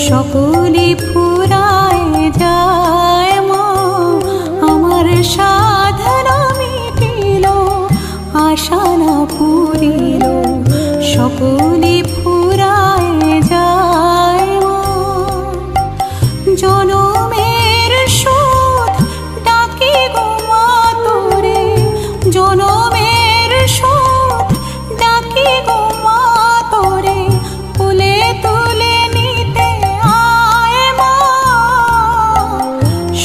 সকলে ফুরায় যায় মা, আমার সাধনা মিটিল, আশা না পুরিল, সকলে ফুরায় যায় মা। জনমের শোধ ডাকি গো মা তোরে, জনমের শোধ ডাকি গো মা তোরে, তুলে তুলে নিতে আয় মা।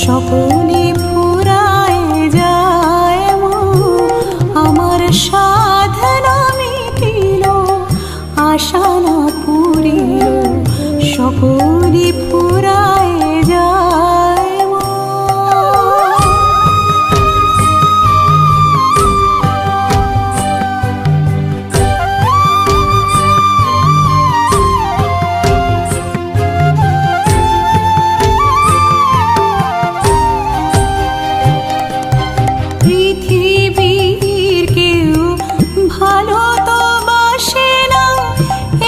সকলে ফুরায় যায় মা, আমার সাধনা মিটিল, আশা না পুরিল, সকলে ফুরায় যায় মা। পৃথিবীর কেউ ভালো তো বাসে না,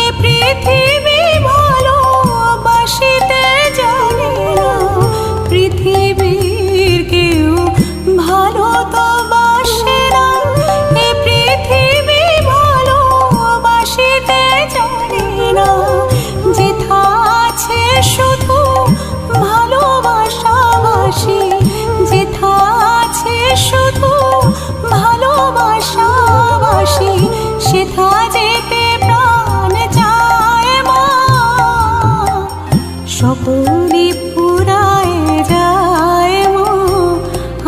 এ পৃথিবী ভালোবাসিতে জানে না। পৃথিবীর কেউ ভালো তো বাসে না, এ পৃথিবী ভালোবাসিতে জানে না। যেথা আছে শুধু ভালোবাসাবাসি, যেথা আছে শুধু ভালোবাসাবাসি, সেথা যেতে প্রাণ চায় মা। সকলে ফুরায় যায় মা,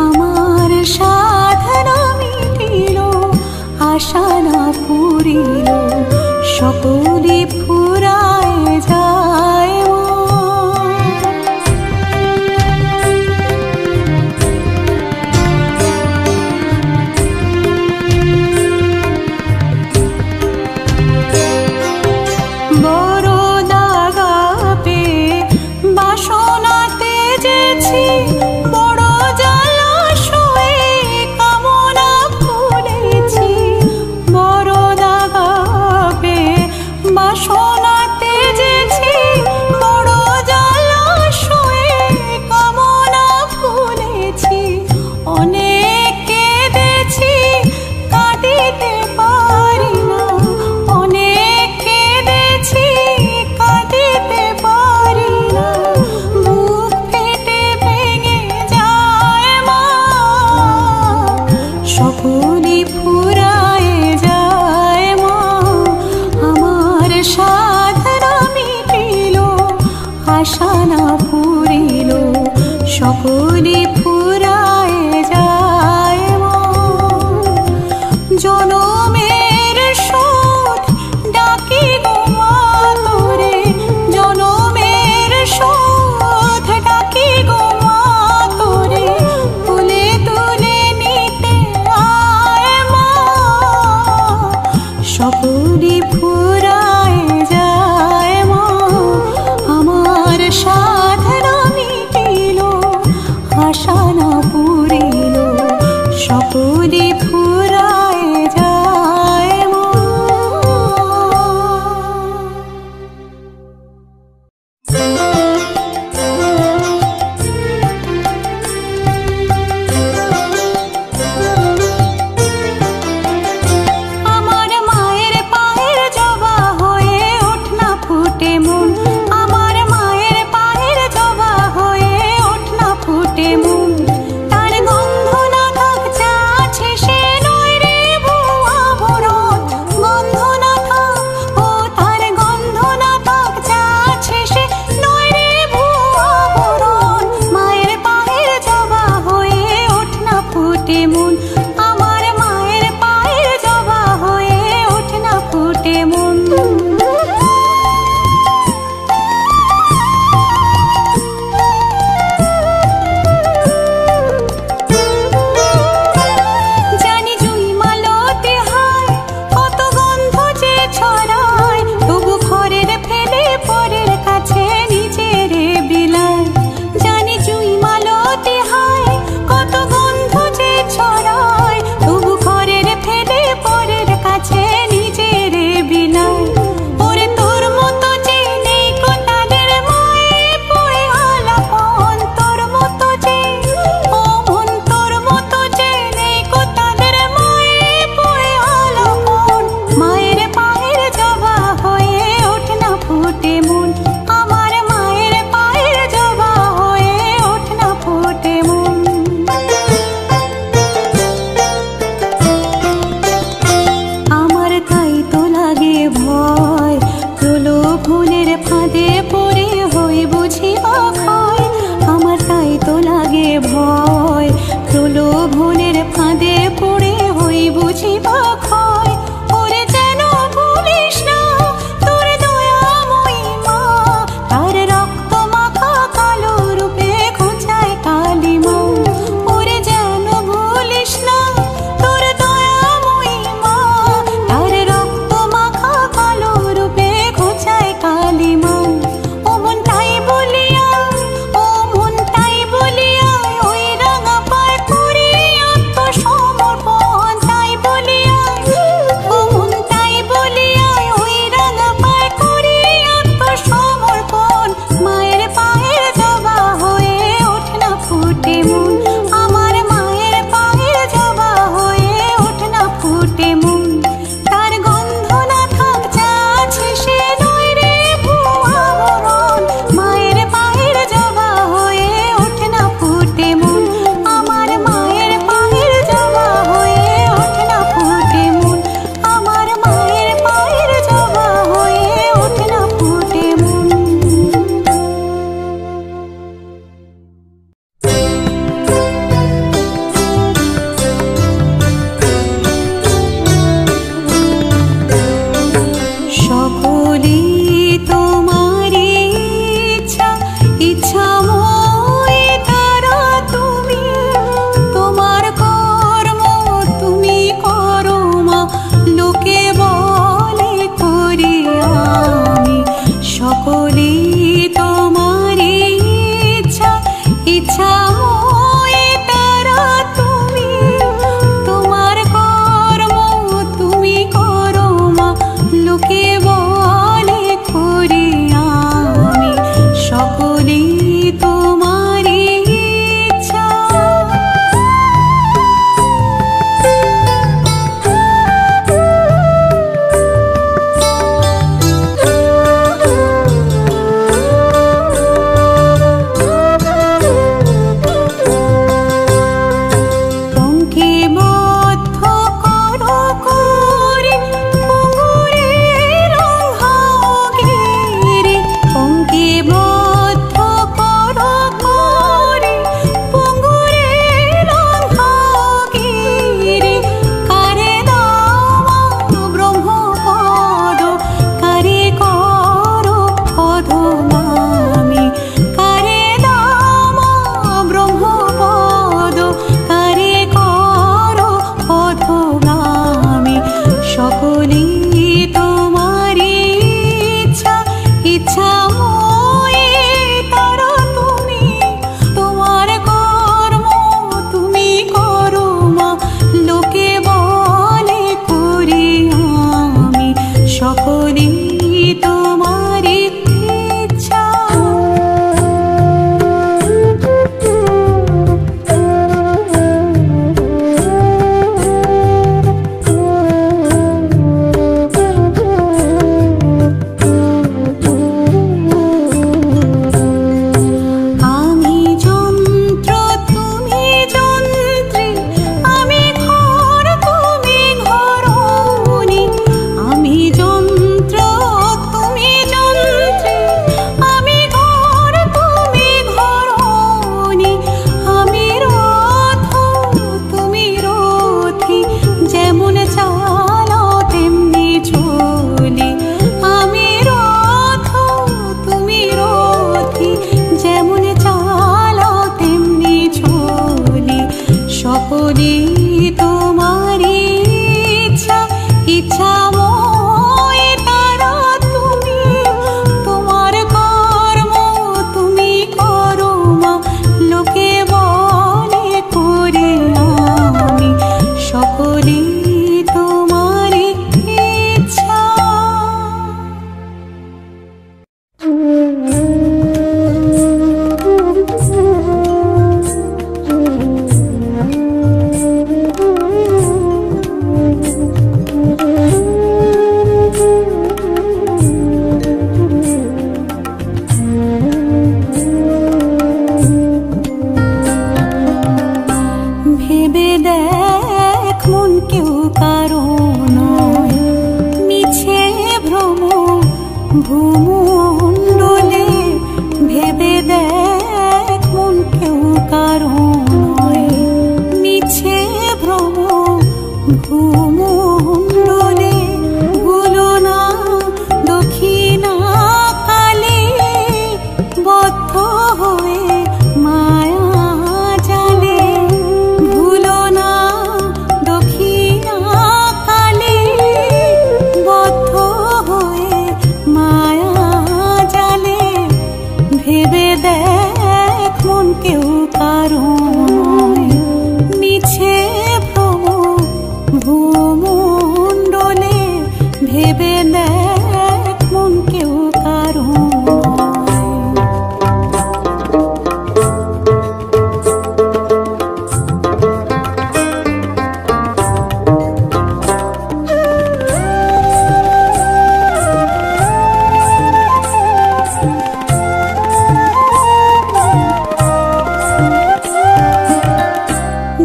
আমার সাধনা মিটিল, আশা না পুরিল, সকলে ফুরায় যায় মা। বড় দাগা পেয়ে বাসনাতে যেছি, বড় জলাশয়ে কামনা ফুলেছি। বড় দাগা পেয়ে বাসনাতে যেছি, বড় জলাশয়ে কামনা ফুলেছি। অনেক কেঁদেছি কাঁদিতে পারি না, অনেক কেঁদেছি কাঁদিতে পারি না। বুক ফেটে ভেঙে যায় মা, সকলে ফুরায় যায় মা, আমার সাধনা মিটিল, আশা না পুরিল, সকলে ফুরায় যায় মা। জনমের শোধ ডাকি গো মা তোরে, জনমের শোধ ডাকি গো মা তোরে, তুলে তুলে নিতে আয় মা। সকলে ফুরায় যায় মা, আমার সাধনা মিটিল,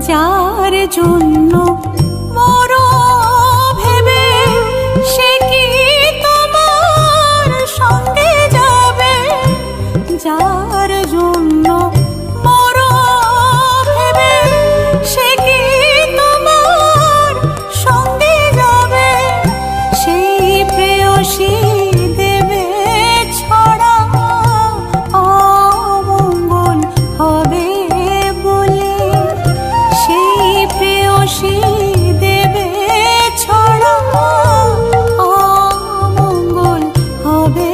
যার জন্য মরো ভেবে সে কি তোমার সঙ্গে যাবে? যার জন্য মরো ভেবে সে কি তোমার সঙ্গে যাবে? সেই প্রেয়সী দেবে ছড়া অমঙ্গল হবে বলে, সেই প্রেয়সী দেবে ছড়া অমঙ্গল হবে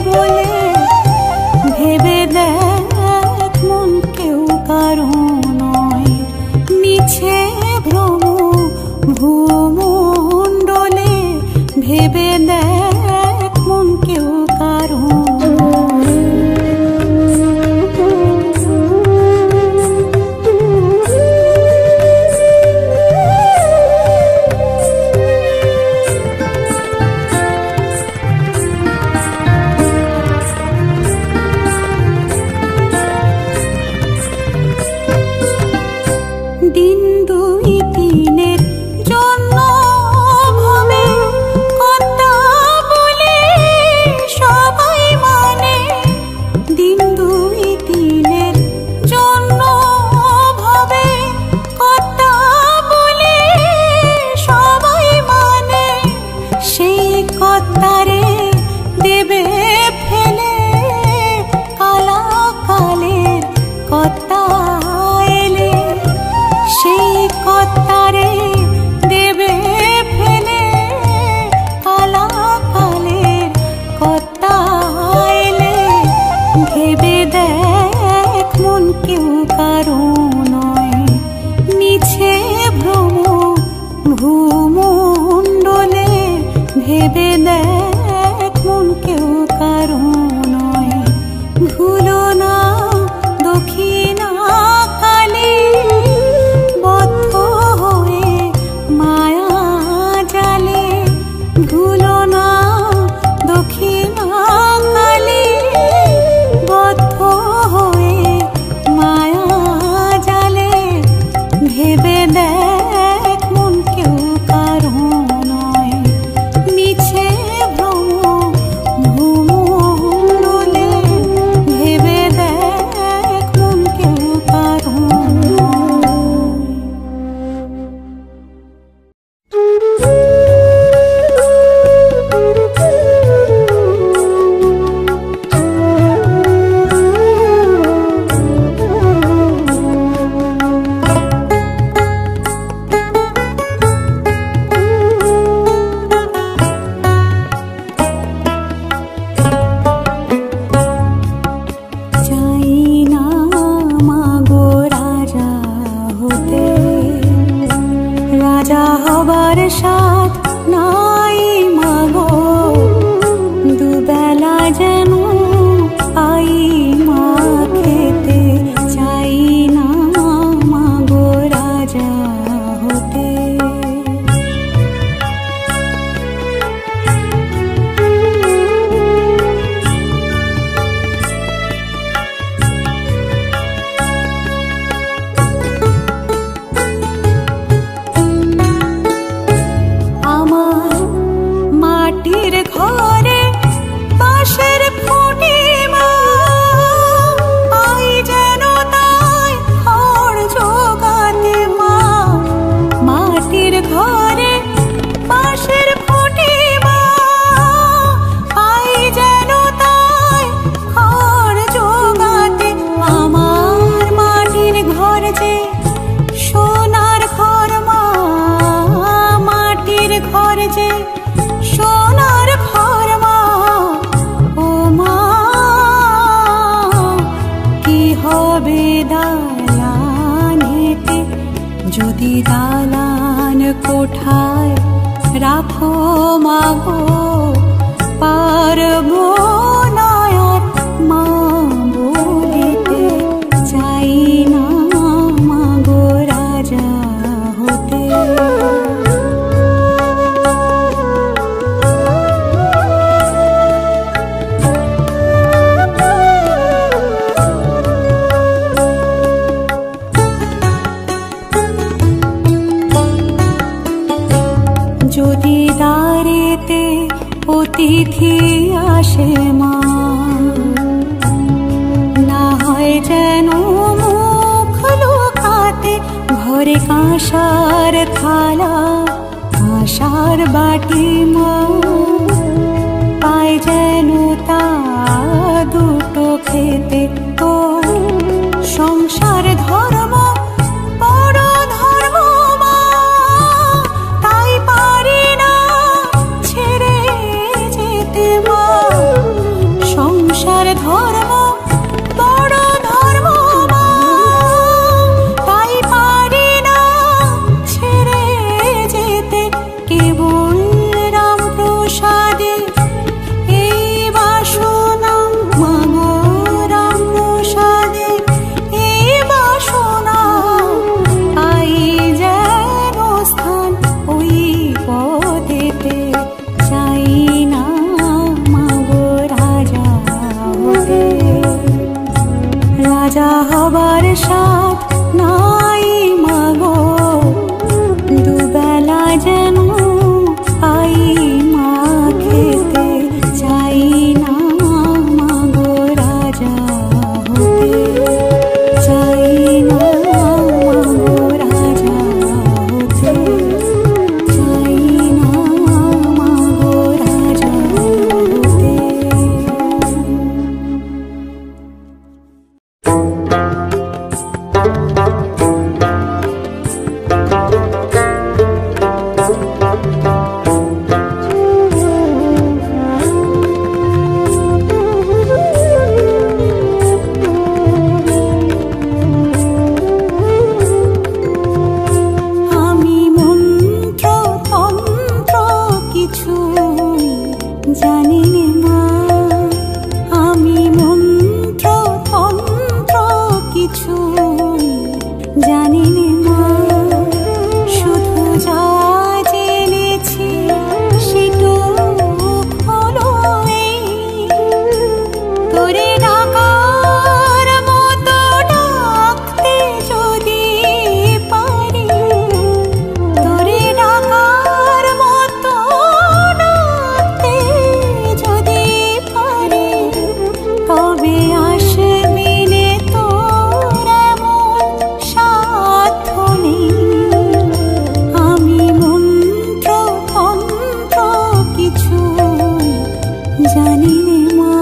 বলে, ভেবে দেখ মন কেউ কারো নয়, মিছে ভ্রম ভূমণ্ডলে, ভেবে দেখ মন কেউ কারো দিন দুই তিনের জন্য ভাবে কথা বলে সবাই মানে, দিন দুই তিনের জন্য ভাবে কথা বলে সবাই মানে, সেই কথারে দেবে ফেলে কালা কালের কথা এলে, সেই কথারে দেবে ফেলে কালা কালের কথা এলে, ভেবে দেখ মন কেউ কারো নয়, মিছে ভ্রম ভূমণ্ডলে, ভেবে দেখ মন কেউ কারো নয়। ভুলো না দক্ষিণা কালী বদ্ধ হয়ে মায়া জালে, ভুলো না দক্ষিণা কালী বদ্ধ হয়ে মায়া জালে, ভেবে দেখ মন কেউ কারো নয়, মিছে ভ্রম ভূমণ্ডলে, ভেবে দেখ মন কেউ কারো নয়। চাই না মাগো রাজা হতে, রাজা হবার সাথ নাই মাগো, দুবেলা যেন পাই মা খেতে, চাই না মাগো রাজা হতে। আমার মাটির ঘরে বাঁশের খুঁটি মা, আই যেন তাই খড় জোগাতে মা, মাটির ঘরে বাঁশের খুঁটি মা, আই যেন তাই খড় জোগাতে। আমার মাটির ঘর যে সোনার ঘর মা, মাটির ঘর যে সোনার ঘর মা, ও মা কি হবে দালানেতে, যদি দালান কোঠায় রাখো মাগো, পারবো না আর মা বলিতে, চাই না মাগো রাজা হতে। অতিথি আসে মা, না হয় যেন মুখ লুকাতে ঘরে কাঁসার থালা কাঁসার বাটি মা, পায় যেন তা দুটো খেতে। তো সংসার ধর্ম বড় ধর্ম মা, তাই পারি না ছেড়ে যেতে মা। সংসার ধর্ম বড় ধর্ম মা, তাই পারি না ছেড়ে যেতে। কেবল রাম প্রসাদে এই বাসনা মাগো, রাম প্রসাদে এই বাসনা, পাই যেন স্থান ওই পদেতে। চাই না মাগো রাজা হতে, রাজা হবার সাথ নাই মাগো, দুবেলা যেন পাই মা খেতে। চাই না মাগো রাজা হতে, চাই না মাগো রাজা হতে, চাই না মাগো রাজা হতে। আমি মন্ত্র তন্ত্র কিছু জানি নে মা, আমি মন্ত্র তন্ত্র কিছু জানি নে মা। শুধু যা জেনেছি সেটুক হলো এই, তোরে ডাকার মতো ডাকতে যদি পারি, তোরে ডাকার মতো ডাকতে যদি পারি, তবে আসবি নে তোর এমন সাধ্য নেই। আমি মন্ত্র তন্ত্র কিছু জানি নে মা।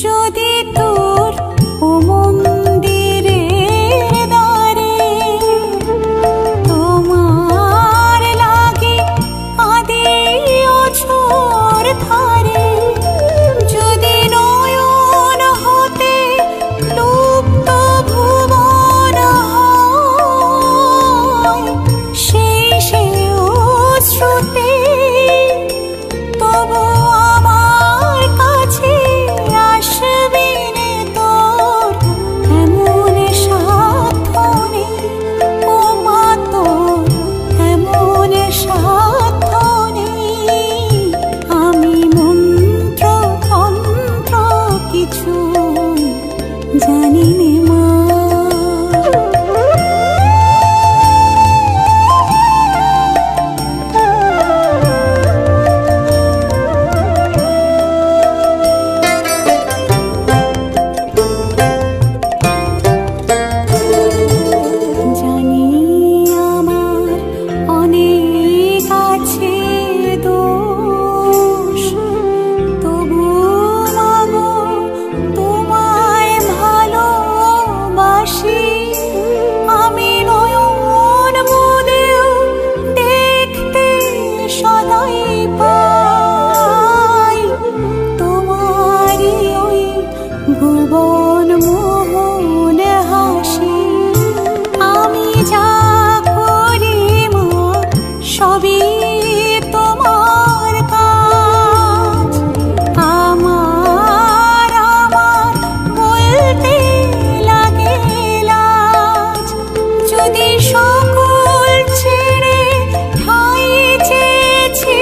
যদি তোর ও মন্দিরের দ্বারে তোমার লাগে কাঁদে অঝোর ধারে, যদি নয়ন হতে লুপ্ত ভুবন হয়, সেই অশ্রুতে তবু আমার কাছে আসবি নে তোর এমন সাধ্য নেই। ও মা তোর এমন সাধ্য নেই। আমি মন্ত্র তন্ত্র কিছু জানি নে মা। জানি আমার অনেক আছে দোষ, তবু মাগো তোমায় ভালোবাসি। আমি নয়ন মুদেও দেখতে সদাই পাই তোমারই ওই ভুবন মোহন হাসি। আমি যা করি মা সবই তোমার কাজ, আমার আমার বলতে লাগে লাজ। যদি সকল ছেড়ে ঠাই চেয়েছি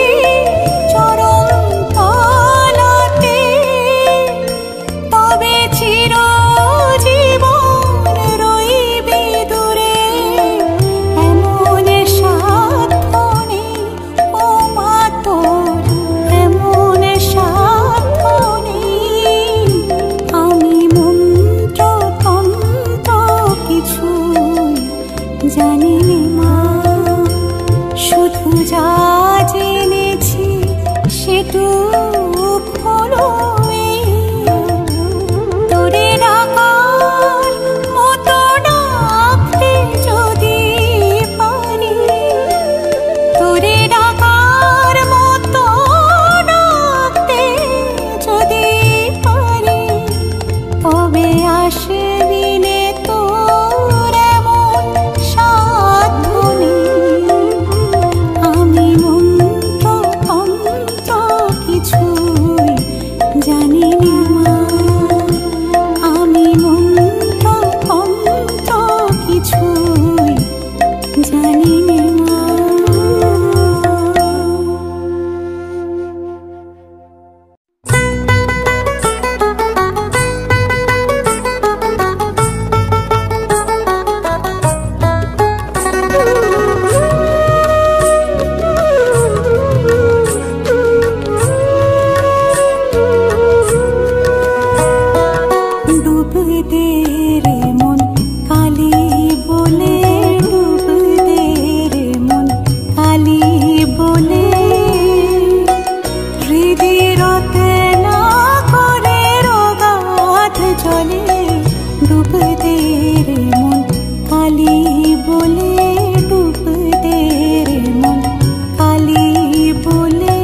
दे रे मन काली बोले डूब दे रे मन काली बोले हृदय रोते ना करे रोगाध जले डूब दे रे मन काली बोले डूब दे रे मन काली बोले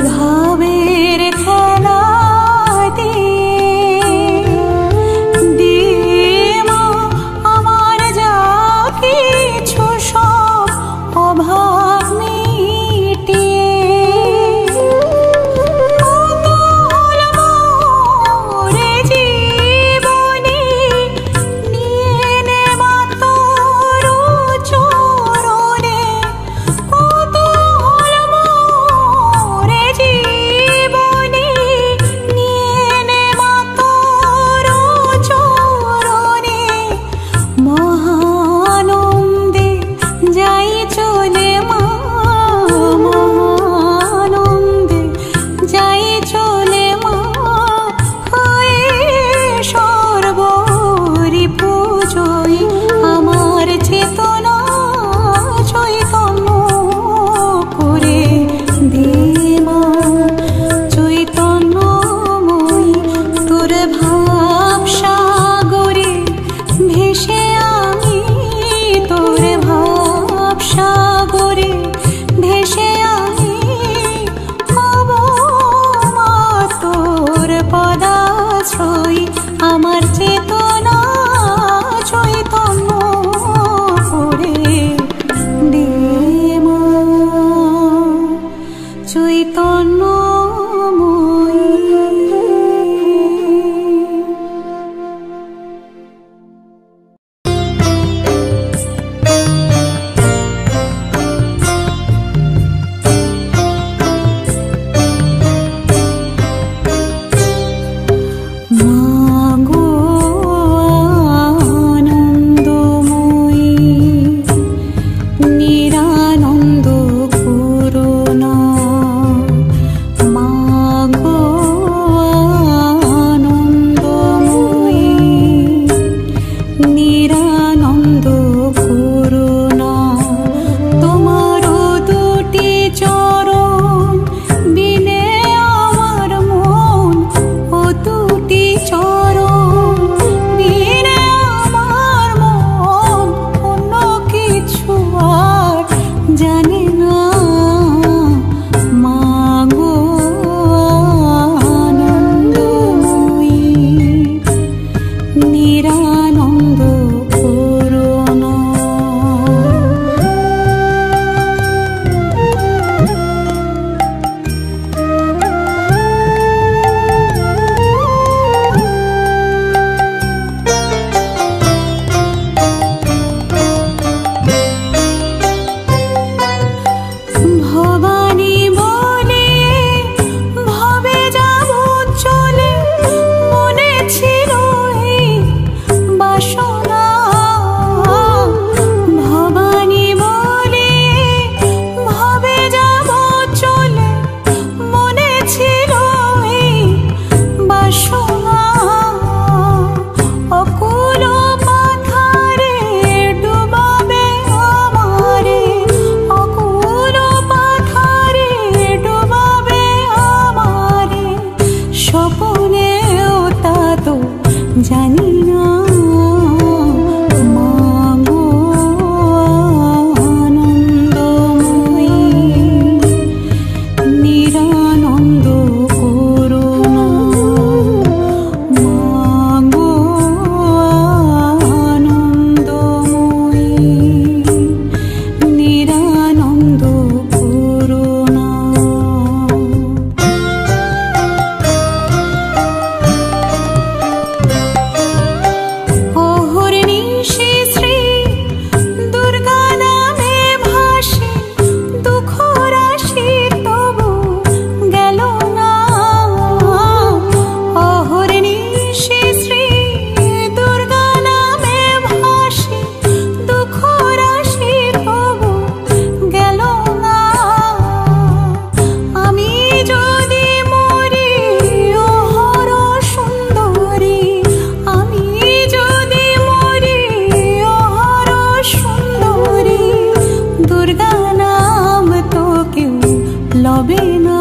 ভাবের আমার চেতনা চৈতন্য করে দে মা, চৈতন্যময়ী। জানি না মা গো আনন্দময়ী, নিরানন্দ করুণা, মা গো আনন্দময়ী, নিরানন্দ করুণা। লবে না